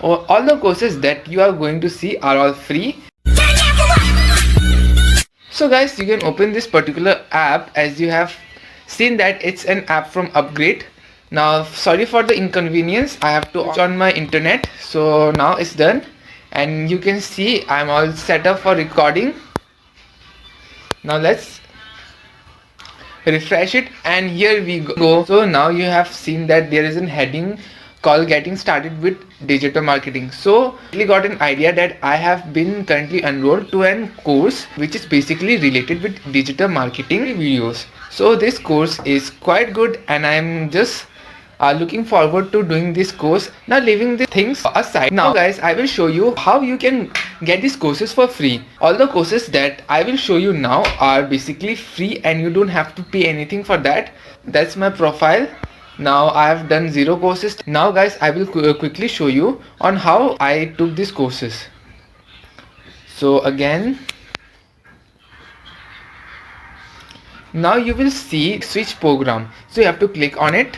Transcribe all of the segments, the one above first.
All the courses that you are going to see are all free. So guys, you can open this particular app. As you have seen that it's an app from Upgrade. Now sorry for the inconvenience, I have to on my internet. So now it's done and you can see I'm all set up for recording. Now let's refresh it and here we go. So now you have seen that there is a heading called getting started with digital marketing. So I got an idea that I have been currently enrolled to a course which is basically related with digital marketing videos. So this course is quite good and I'm just looking forward to doing this course. Now leaving the things aside, now guys, I will show you how you can get these courses for free. All the courses that I will show you now are basically free and you don't have to pay anything for that. That's my profile. Now I have done 0 courses. Now guys, I will quickly show you on how I took these courses. So again, now you will see switch program. So you have to click on it.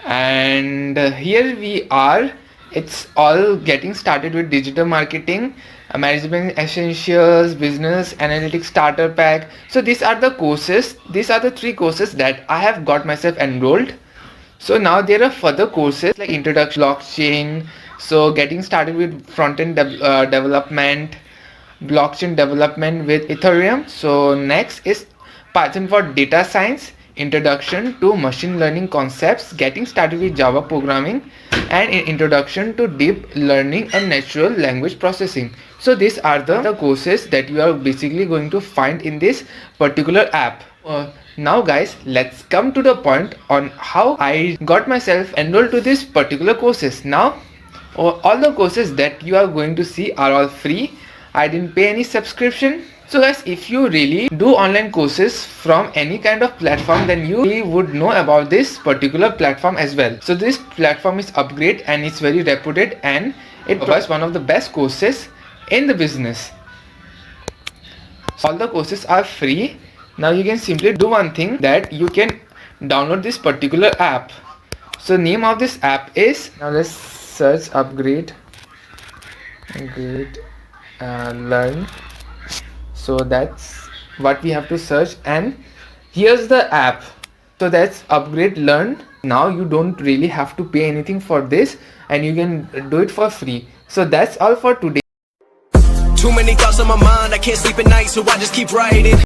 And here we are. It's all getting started with digital marketing, management essentials, business analytics starter pack. So these are the courses. These are the 3 courses that I have got myself enrolled. So now there are further courses like introduction blockchain, so getting started with front-end development, blockchain development with Ethereum. So next is Python for data science, introduction to machine learning concepts, getting started with Java programming, and introduction to deep learning and natural language processing. So these are the courses that you are basically going to find in this particular app. Now guys, let's come to the point on how I got myself enrolled to this particular courses. Now all the courses that you are going to see are all free. I didn't pay any subscription. So guys, if you really do online courses from any kind of platform, then you really would know about this particular platform as well. So this platform is Upgrade and it's very reputed and it provides one of the best courses in the business. So all the courses are free. Now you can simply do one thing, that you can download this particular app. So name of this app is, now let's search Upgrade Learn. So that's what we have to search and here's the app. So that's Upgrade Learn. Now you don't really have to pay anything for this and you can do it for free. So that's all for today. Too many thoughts on my mind, I can't sleep at night, so I just keep writing.